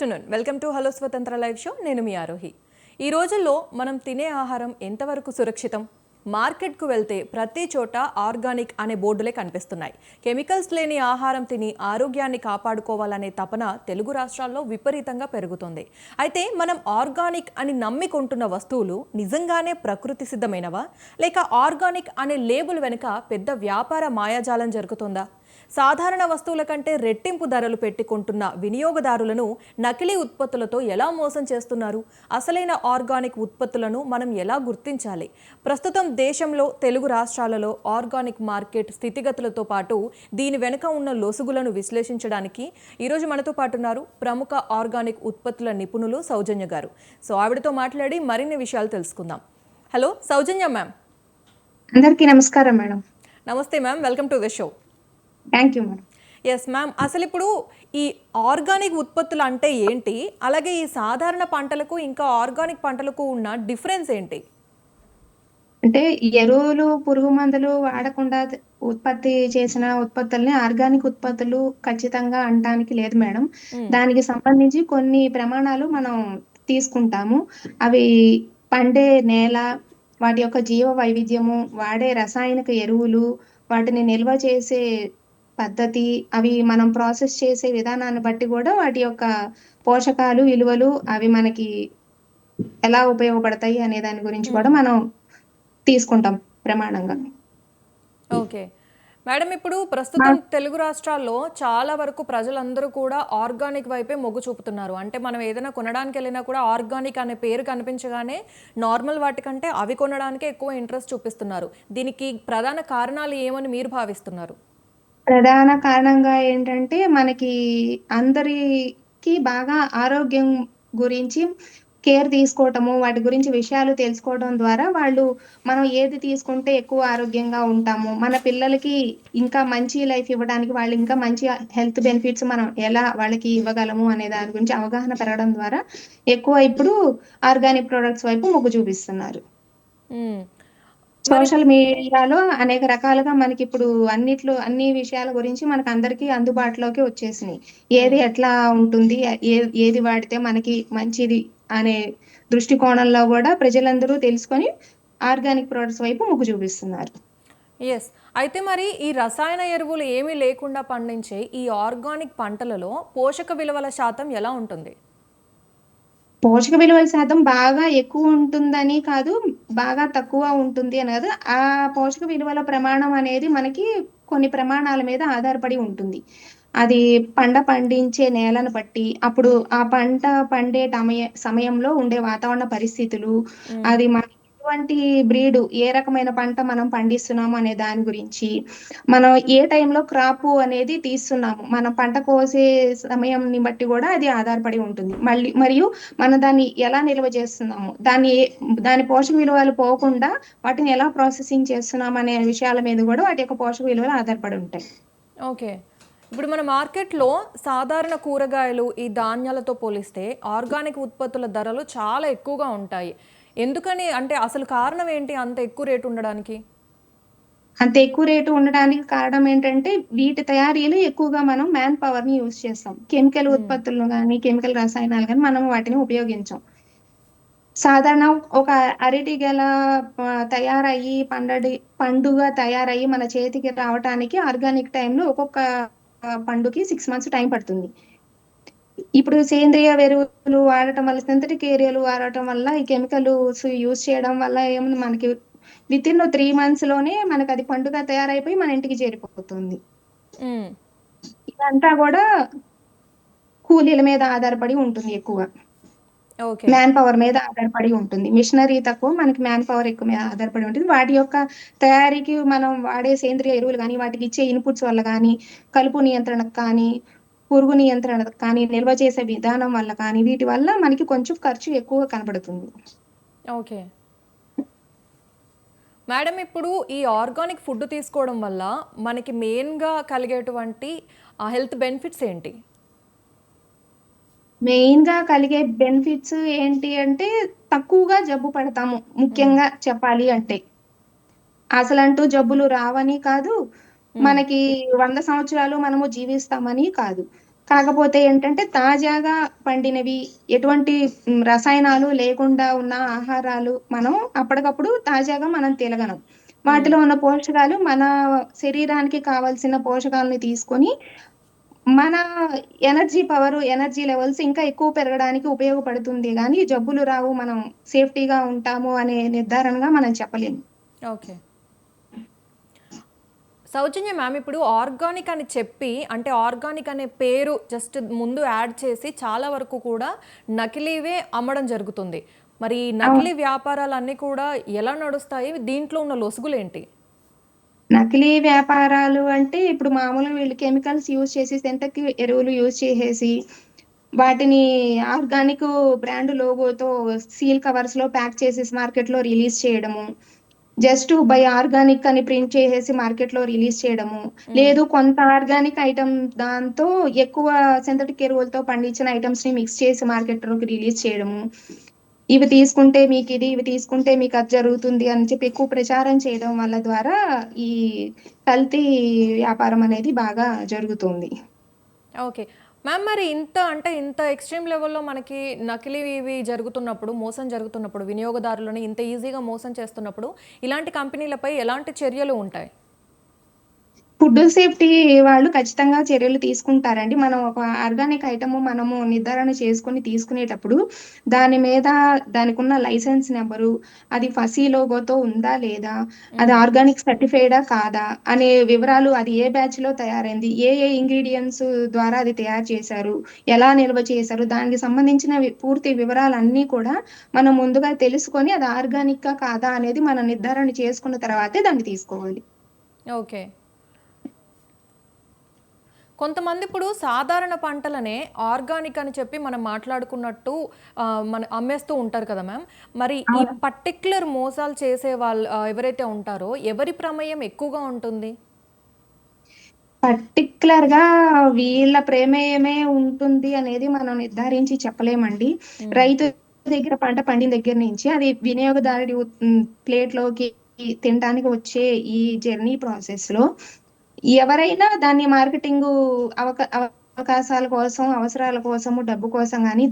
Afternoon welcome to hello స్వతంత్ర live show. నేను మీ ఆరోహి. ఈ రోజుల్లో మనం తినే ఆహారం ఎంతవరకు సురక్షితం? మార్కెట్కు వెళ్తే ప్రతి చోట ఆర్గానిక్ అనే బోర్డులే కనిపిస్తున్నాయి. కెమికల్స్ లేని ఆహారం తిని ఆరోగ్యాన్ని కాపాడుకోవాలనే తపన తెలుగు రాష్ట్రాల్లో విపరీతంగా పెరుగుతుంది. అయితే మనం ఆర్గానిక్ అని నమ్మి కొంటున్న వస్తువులు నిజంగానే ప్రకృతి సిద్ధమైనవా, లేక ఆర్గానిక్ అనే లేబుల్ వెనుక పెద్ద వ్యాపార మాయాజాలం జరుగుతుందా? సాధారణ వస్తువుల కంటే రెట్టింపు ధరలు పెట్టి కొంటున్న వినియోగదారులను నకిలీ ఉత్పత్తులతో ఎలా మోసం చేస్తున్నారు? అసలైన ఆర్గానిక్ ఉత్పత్తులను మనం ఎలా గుర్తించాలి? ప్రస్తుతం దేశంలో తెలుగు రాష్ట్రాలలో ఆర్గానిక్ మార్కెట్ స్థితిగతులతో పాటు దీని వెనుక ఉన్న లొసుగులను విశ్లేషించడానికి ఈరోజు మనతో పాటు ఉన్నారు ప్రముఖ ఆర్గానిక్ ఉత్పత్తుల నిపుణులు సౌజన్య గారు. సో ఆవిడతో మాట్లాడి మరిన్ని విషయాలు తెలుసుకుందాం. Hello Soujanya ma'am. అందరికీ నమస్కారం మేడం. నమస్తే ma'am, welcome to the show. Thank you madam. Yes ma'am, అసలు ఇప్పుడు ఈ ఆర్గానిక్ ఉత్పత్తులు అంటే ఏంటి, అలాగే ఈ సాధారణ పంటలకు ఇంకా ఆర్గానిక్ పంటలకు ఉన్న డిఫరెన్స్ ఏంటి? అంటే ఎరువులు, పురుగు మందులు వాడకుండా ఉత్పత్తి చేసిన ఉత్పత్తుల్ని ఆర్గానిక్ ఉత్పత్తులు ఖచ్చితంగా అనడానికి లేదు మేడం. దానికి సంబంధించి కొన్ని ప్రమాణాలు మనం తీసుకుంటాము. అవి పండే నేల, వాటి యొక్క జీవ వైవిధ్యము, వాడే రసాయనిక ఎరువులు, వాటిని నిల్వ చేసే పద్ధతి, అవి మనం ప్రాసెస్ చేసే విధానాన్ని బట్టి కూడా వాటి యొక్క పోషకాలు, విలువలు అవి మనకి ఎలా ఉపయోగపడతాయి అనే దాని గురించి కూడా మనం తీసుకుంటాం ప్రమాణంగా. ఓకే మేడం, ఇప్పుడు ప్రస్తుతం తెలుగు రాష్ట్రాల్లో చాలా వరకు ప్రజలందరూ కూడా ఆర్గానిక్ వైపే మొగ్గు చూపుతున్నారు. అంటే మనం ఏదైనా కొనడానికి వెళ్ళినా కూడా ఆర్గానిక్ అనే పేరు కనిపించగానే నార్మల్ వాటికంటే అవి కొనడానికే ఎక్కువ ఇంట్రెస్ట్ చూపిస్తున్నారు. దీనికి ప్రధాన కారణాలు ఏమని మీరు భావిస్తున్నారు? ప్రధాన కారణంగా ఏంటంటే మనకి అందరికి బాగా ఆరోగ్యం గురించి కేర్ తీసుకోవటము, వాటి గురించి విషయాలు తెలుసుకోవడం ద్వారా వాళ్ళు మనం ఏది తీసుకుంటే ఎక్కువ ఆరోగ్యంగా ఉంటాము, మన పిల్లలకి ఇంకా మంచి లైఫ్ ఇవ్వడానికి, వాళ్ళు ఇంకా మంచి హెల్త్ బెనిఫిట్స్ మనం ఎలా వాళ్ళకి ఇవ్వగలము అనే దాని గురించి అవగాహన పెరగడం ద్వారా ఎక్కువ ఇప్పుడు ఆర్గానిక్ ప్రొడక్ట్స్ వైపు మొగ్గు చూపిస్తున్నారు. సోషల్ మీడియాలో అనేక రకాలుగా మనకి ఇప్పుడు అన్ని విషయాల గురించి మనకు అందరికీ అందుబాటులోకి వచ్చేసినాయి. ఏది ఎట్లా ఉంటుంది, ఏది వాడితే మనకి మంచిది అనే దృష్టికోణంలో కూడా ప్రజలందరూ తెలుసుకొని ఆర్గానిక్ ప్రొడక్ట్స్ వైపు మొగ్గు చూపిస్తున్నారు. ఎస్. అయితే మరి ఈ రసాయన ఎరువులు ఏమీ లేకుండా పండించే ఈ ఆర్గానిక్ పంటలలో పోషక విలువల శాతం ఎలా ఉంటుంది? పోషక విలువల శాతం బాగా ఎక్కువ ఉంటుందని కాదు, బాగా తక్కువ ఉంటుంది అని కాదు. ఆ పోషక విలువల ప్రమాణం అనేది మనకి కొన్ని ప్రమాణాల మీద ఆధారపడి ఉంటుంది. అది పండించే నేలను బట్టి, అప్పుడు ఆ పంట పండే సమయంలో ఉండే వాతావరణ పరిస్థితులు, అది మనకి ఎటువంటి బ్రీడ్, ఏ రకమైన పంట మనం పండిస్తున్నాము అనే దాని గురించి, మనం ఏ టైంలో క్రాప్ అనేది తీస్తున్నాము, మనం పంట కోసే సమయంని బట్టి కూడా అది ఆధారపడి ఉంటుంది. మరియు మనం దాన్ని ఎలా నిల్వ చేస్తున్నాము, దాని పోషక విలువలు పోకుండా వాటిని ఎలా ప్రాసెసింగ్ చేస్తున్నాము అనే విషయాల మీద కూడా వాటి యొక్క పోషక విలువలు ఆధారపడి ఉంటాయి. ఓకే. ఇప్పుడు మన మార్కెట్లో సాధారణ కూరగాయలు, ఈ ధాన్యాలతో పోలిస్తే ఆర్గానిక్ ఉత్పత్తుల ధరలు చాలా ఎక్కువగా ఉంటాయి. ఎందుకని, అంటే అసలు కారణం ఏంటి అంత ఎక్కువ రేటు ఉండడానికి? అంత ఎక్కువ రేటు ఉండడానికి కారణం ఏంటంటే వీటి తయారీలో ఎక్కువగా మనం మ్యాన్ పవర్ ని యూజ్ చేస్తాం. కెమికల్ ఉత్పత్తులను కానీ, కెమికల్ రసాయనాలు కానీ మనం వాటిని ఉపయోగించాం. సాధారణ ఒక అరటి గెల తయారయ్యి పండుగ తయారయ్యి మన చేతికి రావటానికి ఆర్గానిక్ టైంలో ఒక్కొక్క పండుకి 6 months టైం పడుతుంది. ఇప్పుడు సేంద్రియ ఎరువులు వాడటం వల్ల, సింథటిక్ ఎరువులు వాడటం వల్ల, ఈ కెమికల్స్ యూజ్ చేయడం వల్ల ఏముంది, మనకి వితిన్ 3 months లోనే మనకి అది పండుగ తయారైపోయి మన ఇంటికి చేరిపోతుంది. ఇదంతా కూడా కూలీల మీద ఆధారపడి ఉంటుంది ఎక్కువ. మ్యాన్ పవర్ మీద ఆధారపడి ఉంటుంది. మిషనరీ తక్కువ, మనకి మ్యాన్ పవర్ ఎక్కువ మీద ఆధారపడి ఉంటుంది. వాటి యొక్క తయారీకి మనం వాడే సేంద్రియ ఎరువులు కానీ, వాటికి ఇచ్చే ఇన్పుట్స్ వల్ల కానీ, కలుపు నియంత్రణకు కానీ, పురుగు నియంత్రణకు కానీ, నిల్వ చేసే విధానం వల్ల కానీ, వీటి వల్ల మనకి కొంచెం ఖర్చు ఎక్కువ కనబడుతుంది. ఓకే మేడం, ఇప్పుడు ఈ ఆర్గానిక్ ఫుడ్ తీసుకోవడం వల్ల మనకి మెయిన్గా కలిగేటువంటి హెల్త్ బెనిఫిట్స్ ఏంటి? మెయిన్ గా కలిగే బెనిఫిట్స్ ఏంటి అంటే తక్కువగా జబ్బు పడతాము. ముఖ్యంగా చెప్పాలి అంటే అసలంటూ జబ్బులు రావని కాదు, మనకి 100 సంవత్సరాలు మనము జీవిస్తామని కాదు. కాకపోతే ఏంటంటే తాజాగా పండినవి, ఎటువంటి రసాయనాలు లేకుండా ఉన్న ఆహారాలు మనం అప్పటికప్పుడు తాజాగా మనం తినగలం. హ్మ్. వాటిలో ఉన్న పోషకాలు మన శరీరానికి కావాల్సిన పోషకాలని తీసుకొని, మన ఎనర్జీ పవరు, ఎనర్జీ లెవెల్స్ ఇంకా ఎక్కువ పెరగడానికి ఉపయోగపడుతుంది గానీ, జబ్బులు రావు, మనం సేఫ్టీగా ఉంటాము అనే నిర్ధారణగా మనం చెప్పలేము. ఓకే. సౌజన్య మ్యామ్, ఇప్పుడు ఆర్గానిక్ అని చెప్పి అంటే ఆర్గానిక్ అనే పేరు జస్ట్ ముందు యాడ్ చేసి చాలా వరకు కూడా నకిలీవే అమ్మడం జరుగుతుంది. మరి ఈ అవును. నకిలీ వ్యాపారాలన్నీ కూడా ఎలా నడుస్తాయి? దీంట్లో ఉన్న లొసుగులేంటి? నకిలీ వ్యాపారాలు అంటే ఇప్పుడు మామూలుగా వీళ్ళు కెమికల్స్ యూజ్ చేసి సింథటిక్ ఎరువులు యూజ్ చేసేసి వాటిని ఆర్గానిక్ బ్రాండ్ లోగోతో సీల్ కవర్స్ లో ప్యాక్ చేసేసి మార్కెట్ లో రిలీజ్ చేయడము. జస్ట్ బై ఆర్గానిక్ అని ప్రింట్ చేసేసి మార్కెట్ లో రిలీజ్ చేయడము. హ్మ్. లేదు కొంత ఆర్గానిక్ ఐటమ్ దాంతో ఎక్కువ సింథటిక్ ఎరువులతో పండించిన ఐటమ్స్ ని మిక్స్ చేసి మార్కెట్ లోకి రిలీజ్ చేయడము. ఇవి తీసుకుంటే మీకిది, ఇవి తీసుకుంటే మీకది జరుగుతుంది అని చెప్పి ఎక్కువ ప్రచారం చేయడం వల్ల ద్వారా ఈ కల్తీ వ్యాపారం అనేది బాగా జరుగుతుంది. ఓకే. మ్యామ్, మరి ఇంత ఎక్స్‌ట్రీమ్ లెవెల్‌లో మనకి నకిలీవి జరుగుతున్నప్పుడు, మోసం జరుగుతున్నప్పుడు, వినియోగదారులని ఇంత ఈజీగా మోసం చేస్తున్నప్పుడు, ఇలాంటి కంపెనీలపై ఎలాంటి చర్యలు ఉంటాయి? ఫుడ్ సేఫ్టీ వాళ్ళు ఖచ్చితంగా చర్యలు తీసుకుంటారండి. మనం ఒక ఆర్గానిక్ ఐటెము మనము నిర్ధారణ చేసుకొని తీసుకునేటప్పుడు, దాని మీద దానికున్న లైసెన్స్ నంబరు, అది ఫసీ లోగోతో ఉందా లేదా, అది హ్మ్. ఆర్గానిక్ సర్టిఫైడా కాదా, అనే వివరాలు, అది ఏ బ్యాచ్‌లో తయారైంది, ఏ ఏ ఇంగ్రీడియెంట్స్ ద్వారా అది తయారు చేశారు, ఎలా నిల్వ చేశారు, దానికి సంబంధించిన పూర్తి వివరాలన్నీ కూడా మనం ముందుగా తెలుసుకొని, అది ఆర్గానికా కాదా అనేది మనం నిర్ధారణ చేసుకున్న తర్వాతే దాన్ని తీసుకోవాలి. ఓకే. కొంతమంది ఇప్పుడు సాధారణ పంటలనే ఆర్గానిక్ అని చెప్పి మనం మాట్లాడుకున్నట్టు మన అమ్మేస్తూ ఉంటారు కదా మ్యామ్. మరి ఈ అవును. పర్టిక్యులర్ మోసాలు చేసే వాళ్ళు ఎవరైతే ఉంటారో ఎవరి ప్రమేయం ఎక్కువగా ఉంటుంది? పర్టిక్యులర్‌గా వీళ్ళ ప్రమేయమే ఉంటుంది అనేది మనం నిర్ధారించి చెప్పలేమండి. హ్మ్. రైతు దగ్గర పంట పండిన దగ్గర నుంచి అది వినియోగదారుడి ప్లేట్‌లోకి తినడానికి వచ్చే ఈ జర్నీ ప్రాసెస్‌లో ఎవరైనా దాన్ని మార్కెటింగు అవకాశాల కోసం, అవసరాల కోసము, డబ్బు కోసం గాని,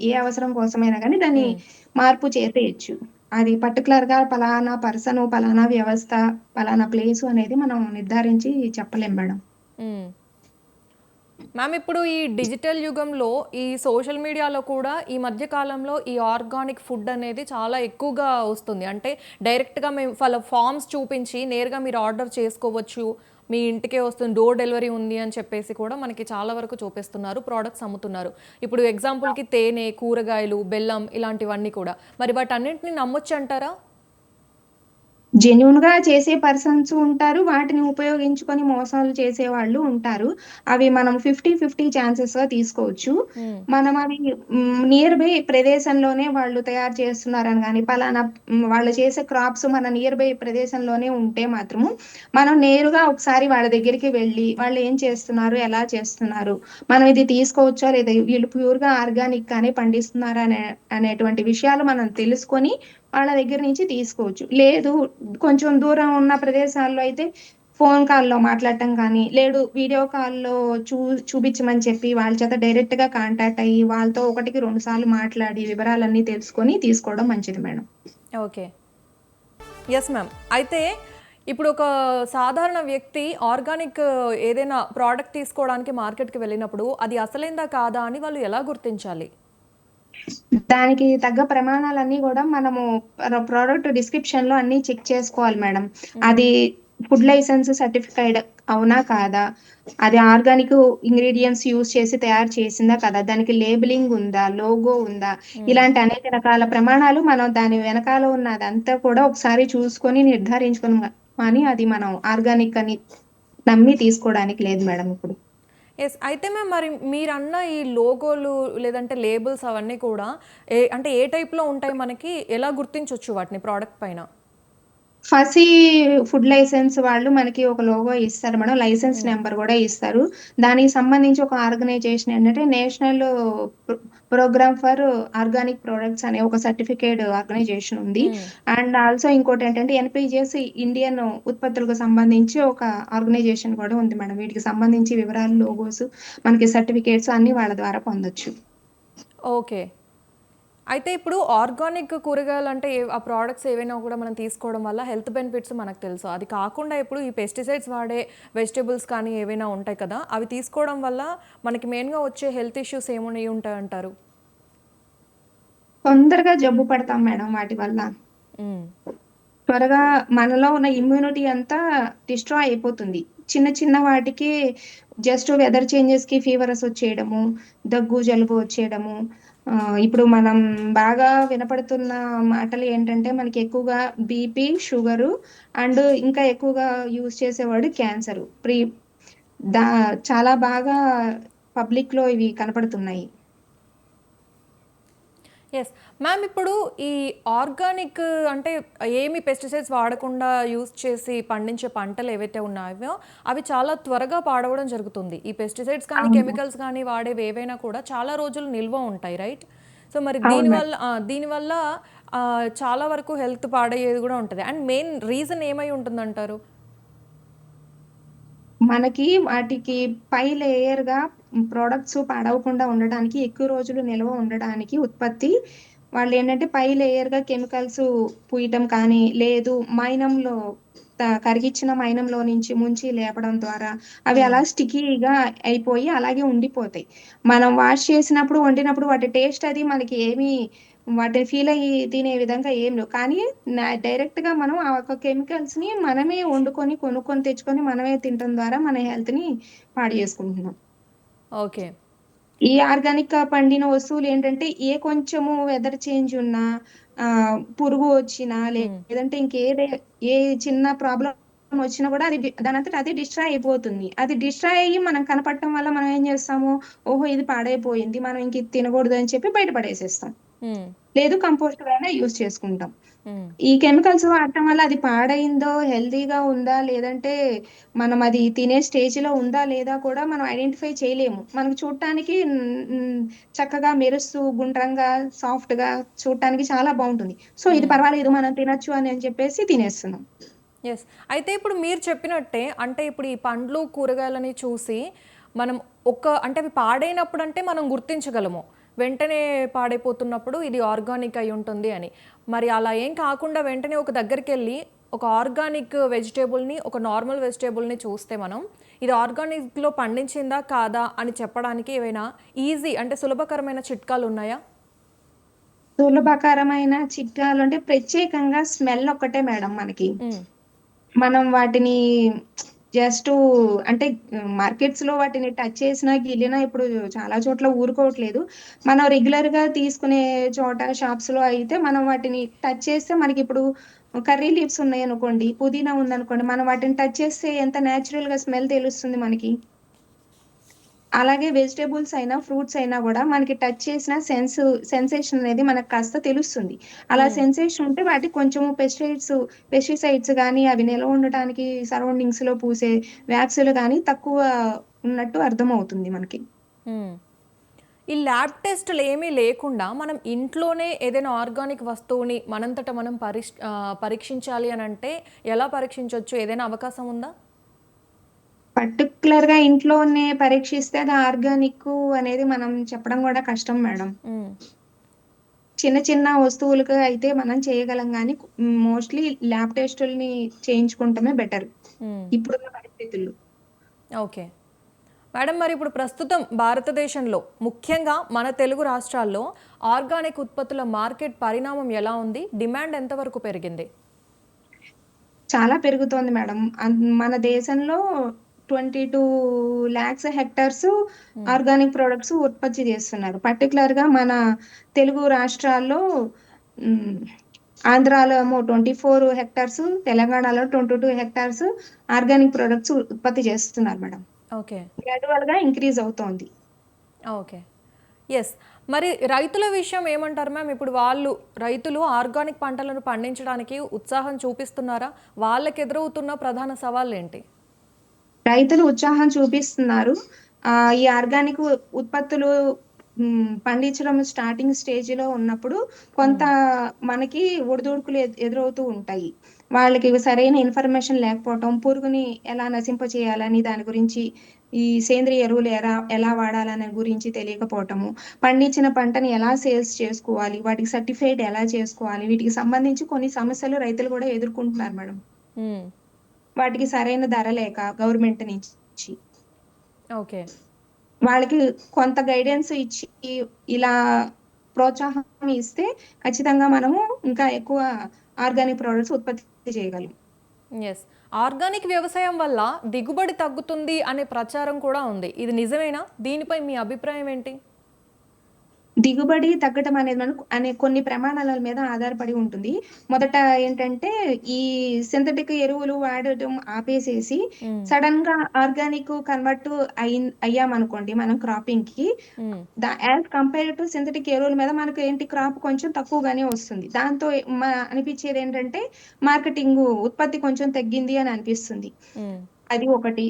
ఏ అవసరం కోసమైనా గాని దాన్ని హ్మ్. మార్పు చేసేయొచ్చు. అది పర్టిక్యులర్‌గా పలానా పర్సను, పలానా వ్యవస్థ, పలానా ప్లేసు అనేది మనం నిర్ధారించి చెప్పలేం మేడం. హ్మ్. మ్యామ్, ఇప్పుడు ఈ డిజిటల్ యుగంలో ఈ సోషల్ మీడియాలో కూడా ఈ మధ్య కాలంలో ఈ ఆర్గానిక్ ఫుడ్ అనేది చాలా ఎక్కువగా వస్తుంది. అంటే డైరెక్ట్‌గా మేము వాళ్ళ ఫార్మ్స్ చూపించి నేరుగా మీరు ఆర్డర్ చేసుకోవచ్చు. మీ ఇంటికే వస్తుంది. డోర్ డెలివరీ ఉంది అని చెప్పేసి కూడా మనకి చాలా వరకు చూపిస్తున్నారు. ప్రొడక్ట్స్ అమ్ముతున్నారు. ఇప్పుడు ఎగ్జాంపుల్‌కి తేనె, కూరగాయలు, బెల్లం ఇలాంటివన్నీ కూడా. మరి వాటన్నిటిని నమ్మొచ్చంటారా? జెన్యూన్‌గా చేసే పర్సన్స్ ఉంటారు. వాటిని ఉపయోగించుకొని మోసాలు చేసేవాళ్ళు ఉంటారు. అవి మనం 50 ఛాన్సెస్‌గా తీసుకోవచ్చు. హ్మ్. మనం అవి నియర్ బై ప్రదేశంలోనే వాళ్ళు తయారు చేస్తున్నారని గాని, పలానా వాళ్ళు చేసే క్రాప్స్ మన నియర్ బై ప్రదేశంలోనే ఉంటే మాత్రము, మనం నేరుగా ఒకసారి వాళ్ళ దగ్గరికి వెళ్లి, వాళ్ళు ఏం చేస్తున్నారు, ఎలా చేస్తున్నారు, మనం ఇది తీసుకోవచ్చా లేదా, వీళ్ళు ప్యూర్‌గా ఆర్గానిక్ గానే పండిస్తున్నారా అనేటువంటి విషయాలు మనం తెలుసుకొని వాళ్ళ దగ్గర నుంచి తీసుకోవచ్చు. లేదు కొంచెం దూరం ఉన్న ప్రదేశాల్లో అయితే ఫోను కాల్‌లో మాట్లాడటం కానీ, లేదు వీడియో కాల్‌లో చూ చూపించమని చెప్పి వాళ్ళ చేత డైరెక్ట్‌గా కాంటాక్ట్ అయ్యి, వాళ్ళతో ఒకటికి 2 సార్లు మాట్లాడి వివరాలన్నీ తెలుసుకొని తీసుకోవడం మంచిది మేడం. ఓకే. Yes ma'am. అయితే ఇప్పుడు ఒక సాధారణ వ్యక్తి ఆర్గానిక్ ఏదైనా ప్రొడక్ట్ తీసుకోవడానికి మార్కెట్‌కి వెళ్ళినప్పుడు అది అసలైందా కాదా అని వాళ్ళు ఎలా గుర్తించాలి? దానికి తగ్గ ప్రమాణాలన్నీ గూడా మనము ప్రొడక్ట్ డిస్క్రిప్షన్‌లో అన్నీ చెక్ చేసుకోవాలి మేడం. హ్మ్. అది ఫుడ్ లైసెన్స్ సర్టిఫైడ్ అవునా? కాదా? అది ఆర్గానిక్ ఇంగ్రీడియెంట్స్ యూజ్ చేసి తయారు చేసిందా? కాదా? దానికి లేబులింగ్ ఉందా? లోగో ఉందా? హ్మ్. ఇలాంటి అనేక రకాల ప్రమాణాలు మనం దాని వెనకాల ఉన్నదంతా కూడా ఒకసారి చూసుకొని నిర్ధారించుకొని కానీ అది మనం ఆర్గానిక్ అని నమ్మి తీసుకోవడానికి లేదు మేడం ఇప్పుడు. యెస్. అయితే మ్యామ్, మరి మీరన్న ఈ లోగోలు లేదంటే లేబుల్స్ అవన్నీ కూడా అంటే ఏ టైప్‌లో ఉంటాయి మనకి? ఎలా గుర్తించొచ్చు వాటిని ప్రొడక్ట్ పైన? ఫసీ ఫుడ్ లైసెన్స్ వాళ్ళు మనకి ఒక లోగో ఇస్తారు మేడం. లైసెన్స్ హ్మ్. నెంబర్ గూడా ఇస్తారు. దానికి సంబంధించి ఒక ఆర్గనైజేషన్ ఏంటంటే national pro programme for organic products అనే ఒక సర్టిఫికేట్ ఆర్గనైజేషన్ ఉంది. హ్మ్. అండ్ ఆల్సో ఇంకోటేంటంటే ఎన్‌పీజీఎస్ ఇండియన్ ఉత్పత్తులకు సంబంధించి ఒక ఆర్గనైజేషన్ కూడా ఉంది మేడం. వీటికి సంబంధించి వివరాలు, లోగోస్, మనకి సర్టిఫికేట్స్ అన్నీ వాళ్ళ ద్వారా పొందొచ్చు. ఓకే. అయితే ఇప్పుడు ఆర్గానిక్ కూరగాయలంటే ఆ ప్రొడక్ట్స్ ఏవైనా కూడా మనం తీసుకోవడం వల్ల హెల్త్ బెనిఫిట్స్ మనకు తెలుసు. అది కాకుండా ఇప్పుడు ఈ పెస్టిసైడ్స్ వాడే వెజిటబుల్స్ కానీ ఏవైనా ఉంటాయి కదా! అవి తీసుకోవడం వల్ల మనకి మెయిన్‌గా వచ్చే హెల్త్ ఇష్యూస్ ఏముని ఉంటాయంటారు? తొందరగా జబ్బు పడతాం మేడం వాటి వల్ల. హ్మ్. త్వరగా మనలో ఉన్న ఇమ్యూనిటీ అంతా డిస్ట్రాయ్ అయిపోతుంది. చిన్న చిన్న వాటికి జస్ట్ వెదర్ చేంజెస్‌కి ఫీవర్స్ వచ్చేయడము, దగ్గు, జలుబు వచ్చేయడము. ఇప్పుడు మనం బాగా వినపడుతున్న మాటలు ఏంటంటే మనకి ఎక్కువగా బీపీ, షుగరు అండ్ ఇంకా ఎక్కువగా యూజ్ చేసేవాడు క్యాన్సరు. దా చాలా బాగా పబ్లిక్‌లో ఇవి కనపడుతున్నాయి. యెస్. మ్యామ్ ఇప్పుడు ఈ ఆర్గానిక్ అంటే ఏమి పెస్టిసైడ్స్ వాడకుండా యూజ్ చేసి పండించే పంటలు ఏవైతే ఉన్నాయో అవి చాలా త్వరగా పాడవడం జరుగుతుంది. ఈ పెస్టిసైడ్స్ కానీ, అవును. కెమికల్స్ కానీ వాడేవి ఏవైనా కూడా చాలా రోజులు నిల్వ ఉంటాయి. రైట్? సో మరి అవును మేడం. దీనివల్ల చాలా వరకు హెల్త్ పాడయ్యేది కూడా ఉంటది. అండ్ మెయిన్ రీజన్ ఏమై ఉంటుందంటారు? మనకి వాటికి పై లేయర్‌గా ప్రొడక్ట్స్ పాడవకుండా ఉండడానికి, ఎక్కువ రోజులు నిల్వ ఉండడానికి ఉత్పత్తి వాళ్ళేంటంటే పై లేయర్‌గా కెమికల్స్ పూయటం కానీ, లేదు మైనంలో కరిగిచ్చిన మైనంలో నుంచి ముంచి లేపడం ద్వారా అవి హ్మ్. అలా స్టిక్కీగా అయిపోయి అలాగే ఉండిపోతాయి. మనం వాష్ చేసినప్పుడు, వండినప్పుడు వాటి టేస్ట్ అది మనకి ఏమి వాటిని ఫీల్ అయ్యి తినే విధంగా ఏం లేవు. కానీ డైరెక్ట్‌గా మనం ఆ ఒక కెమికల్స్‌ని మనమే వండుకొని, కొనుక్కొని తెచ్చుకొని మనమే తినటం ద్వారా మన హెల్త్‌ని పాడు చేసుకుంటున్నాం. ఓకే. ఈ ఆర్గానిక్‌గా పండిన వస్తువులేంటంటే, ఏ కొంచెము వెదర్ చేంజ్ ఉన్నా, పురుగు వచ్చినా, హ్మ్. లేదంటే ఏ చిన్న ప్రాబ్లమ్ వచ్చినా కూడా అది దానంతట అదే డిస్ట్రాయ్ అయిపోతుంది. అది డిస్ట్రాయ్ అయ్యి మనం కనపడటం వల్ల మనం ఏం చేస్తాము, ఓహో! ఇది పాడైపోయింది. మనం ఇంక ఇది తినకూడదు అని చెప్పి బయట పడేసేస్తాం. హ్మ్. లేదు కంపోస్ట్‌గా అయినా యూజ్ చేసుకుంటాం. హ్మ్. ఈ కెమికల్స్ వాడటం వల్ల అది పాడయిందో, హెల్తీగా ఉందా, లేదంటే మనం అది తినే స్టేజ్‌లో ఉందా, లేదా కూడా మనం ఐడెంటిఫై చేయలేము. మనకు చూడటానికి చక్కగా మెరుస్తూ, గుండ్రంగా, సాఫ్ట్‌గా చూడటానికి చాలా బావుంటుంది. సో, ఇది హ్మ్. పర్వాలేదు మనం తినొచ్చు అని చెప్పేసి తినేస్తున్నాం. యెస్. అయితే ఇప్పుడు మీరు చెప్పినట్టే అంటే ఇప్పుడు ఈ పండ్లు, కూరగాయలని చూసి మనం అంటే అవి పాడైనప్పుడంటే మనం గుర్తించగలము. వెంటనే పాడైపోతున్నప్పుడు ఇది ఆర్గానిక్ అయ్యుంటుంది అని. మరి అలా ఏం కాకుండా వెంటనే ఒక దగ్గరికెళ్ళి ఒక ఆర్గానిక్ వెజిటబుల్‌ని, ఒక నార్మల్ వెజిటబుల్‌ని చూస్తే మనం ఇది ఆర్గానిక్‌లో పండించిందా? కాదా? అని చెప్పడానికి ఏవైనా ఈజీ అంటే సులభకరమైన చిట్కాలున్నాయా? సులభకరమైన చిట్కాలంటే ప్రత్యేకంగా స్మెల్ ఒక్కటే మేడం మనకి. హ్మ్. మనం వాటిని జస్టు అంటే మార్కెట్స్‌లో వాటిని టచ్ చేసినా, గిల్లినా ఇప్పుడు చాలా చోట్ల ఊరుకోవట్లేదు. మనం రెగ్యులర్‌గా తీసుకునే చోట షాప్స్‌లో అయితే మనం వాటిని టచ్ చేస్తే మనకిప్పుడు కర్రీ లీవ్స్ ఉన్నాయనుకోండి, పుదీనా ఉందనుకోండి, మనం వాటిని టచ్ చేస్తే ఎంత నేచురల్‌గా స్మెల్ తెలుస్తుంది మనకి. అలాగే వెజిటబుల్స్ అయినా, ఫ్రూట్స్ అయినా గూడా మనకి టచ్ చేసిన సెన్సేషన్ అనేది మనకు కాస్త తెలుస్తుంది. అలా హ్మ్. సెన్సేషన్ ఉంటే వాటికి కొంచెము పెస్టిసైడ్స్ గానీ, అవి నిల్వ ఉండటానికి సరౌండింగ్స్‌లో పూసే వ్యాక్సులు గానీ తక్కువ ఉన్నట్టు అర్థమవుతుంది మనకి. హ్మ్. ఈ ల్యాబ్ టెస్టులేమీ లేకుండా మనం ఇంట్లోనే ఏదైనా ఆర్గానిక్ వస్తువుని మనంతట మనం పరీక్షించాలి అనంటే ఎలా పరీక్షించొచ్చు? ఏదైనా అవకాశం ఉందా? పర్టిక్యులర్‌గా ఇంట్లోనే పరీక్షిస్తే అది ఆర్గానిక్కు అనేది మనం చెప్పడం గూడా కష్టం మేడం. హ్మ్. చిన్న చిన్న వస్తువులకు అయితే మనం చేయగలం గానీ, మోస్ట్‌లీ ల్యాబ్ టెస్టుల్ని చేయించుకుంటమే బెటర్ హ్మ్. ఇప్పుడున్న పరిస్థితుల్లో. ఓకే. మేడం మరి ఇప్పుడు ప్రస్తుతం భారతదేశంలో ముఖ్యంగా మన తెలుగు రాష్ట్రాల్లో ఆర్గానిక్ ఉత్పత్తుల మార్కెట్ పరిణామం ఎలా ఉంది? డిమాండ్ ఎంతవరకు పెరిగింది? చాలా పెరుగుతోంది మేడం. మన దేశంలో 22,00,000 హెక్టార్స్ హ్మ్. ఆర్గానిక్ ప్రొడక్ట్స్ ఉత్పత్తి చేస్తున్నారు. పర్టిక్యులర్‌గా మన తెలుగు రాష్ట్రాల్లో హ్మ్. ఆంధ్రాలో ఏమో 24 హెక్టార్స్, తెలంగాణలో 22 హెక్టార్స్ ఆర్గానిక్ ప్రొడక్ట్స్ ఉత్పత్తి చేస్తున్నారు మేడం. ఓకే. గ్రాడ్యువల్‌గా ఇంక్రీజ్ అవుతోంది. ఓకే. యెస్. మరి రైతుల విషయం ఏమంటారు మ్యామ్? ఇప్పుడు రైతులు ఆర్గానిక్ పంటలను పండించడానికి ఉత్సాహం చూపిస్తున్నారా? వాళ్ళకి ఎదురవుతున్న ప్రధాన సవాళ్ళు ఏంటి? రైతులు ఉత్సాహం చూపిస్తున్నారు. ఈ ఆర్గానిక్ ఉత్పత్తులు పండించడం స్టార్టింగ్ స్టేజ్‌లో ఉన్నప్పుడు కొంత మనకి ఒడిదుడుకులు ఎదురవుతూ ఉంటాయి. వాళ్ళకి సరైన ఇన్ఫర్మేషన్ లేకపోవటం, పురుగుని ఎలా నశింపచేయాలని దాని గురించి, ఈ సేంద్రియ ఎరువులు ఎలా వాడాలనే గురించి తెలియకపోవటము, పండించిన పంటని ఎలా సేల్స్ చేసుకోవాలి, వాటికి సర్టిఫైడ్ ఎలా చేసుకోవాలి, వీటికి సంబంధించి కొన్ని సమస్యలు రైతులు కూడా ఎదుర్కొంటున్నారు మేడం. హ్మ్. వాటికి సరైన ధర లేక గవర్నమెంట్ నుంచి. ఓకే. వాళ్ళకి కొంత గైడెన్స్ ఇచ్చి, ఇలా ప్రోత్సాహం ఇస్తే ఖచ్చితంగా మనము ఇంకా ఎక్కువ ఆర్గానిక్ ప్రొడక్ట్స్ ఉత్పత్తి చేయగలం. యెస్. ఆర్గానిక్ వ్యవసాయం వల్ల దిగుబడి తగ్గుతుంది అనే ప్రచారం కూడా ఉంది. ఇది నిజమేనా? దీనిపై మీ అభిప్రాయం ఏంటి? దిగుబడి తగ్గటం అనేది మనకు కొన్ని ప్రమాణాల మీద ఆధారపడి ఉంటుంది. మొదట ఏంటంటే, ఈ సింథటిక్ ఎరువులు వాడటం ఆపేసేసి హ్మ్. సడెన్‌గా ఆర్గానిక్ కన్వర్ట్ అయ్యామనుకోండి మనం క్రాపింగ్‌కి, హ్మ్. యాస్ కంపేర్ టు సింథటిక్ ఎరువుల మీద మనకు ఏంటి క్రాప్ కొంచెం తక్కువగానే వస్తుంది. దాంతో అనిపిచ్చేదేంటంటే, మార్కెటింగు ఉత్పత్తి కొంచెం తగ్గింది అని అనిపిస్తుంది. హ్మ్. అది ఒకటి.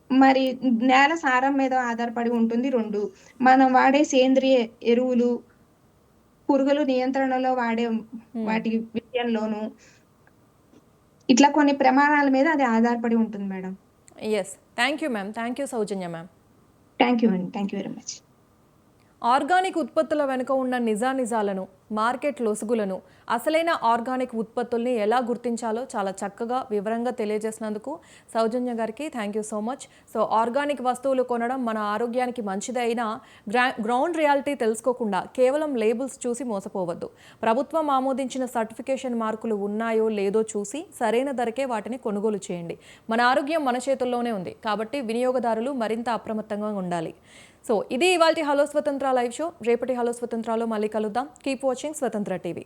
మరి నేల సారం మీద ఆధారపడి ఉంటుంది 2. మనం వాడే సేంద్రియ ఎరువులు, పురుగులు నియంత్రణలో వాడే హ్మ్. వాటి విషయంలోను, ఇట్లా కొన్ని ప్రమాణాల మీద అది ఆధారపడి ఉంటుంది madam. Yes. Thank you ma'am. Thank you Soujanya ma'am. Thank you అండి. Thank you very much. Organic ఉత్పత్తుల వెనుక ఉన్న నిజానిజాలను, మార్కెట్ లొసుగులను, అసలైన ఆర్గానిక్ ఉత్పత్తుల్ని ఎలా గుర్తించాలో చాలా చక్కగా, వివరంగా తెలియజేసినందుకు సౌజన్య గారికి thank you so much. So organic వస్తువులు కొనడం మన ఆరోగ్యానికి మంచిదే అయినా గ్రౌండ్ రియాలిటీ తెలుసుకోకుండా కేవలం లేబుల్స్ చూసి మోసపోవద్దు. ప్రభుత్వం ఆమోదించిన సర్టిఫికేషన్ మార్కులు ఉన్నాయో లేదో చూసి సరైన ధరకే వాటిని కొనుగోలు చేయండి. మన ఆరోగ్యం మన చేతుల్లోనే ఉంది కాబట్టి వినియోగదారులు మరింత అప్రమత్తంగా ఉండాలి. సో ఇది ఇవాల్టి హలో స్వతంత్ర లైవ్ షో. రేపటి హలో స్వతంత్రలో మళ్ళీ కలుద్దాం. కీప్ వాచింగ్ స్వతంత్ర టీవీ.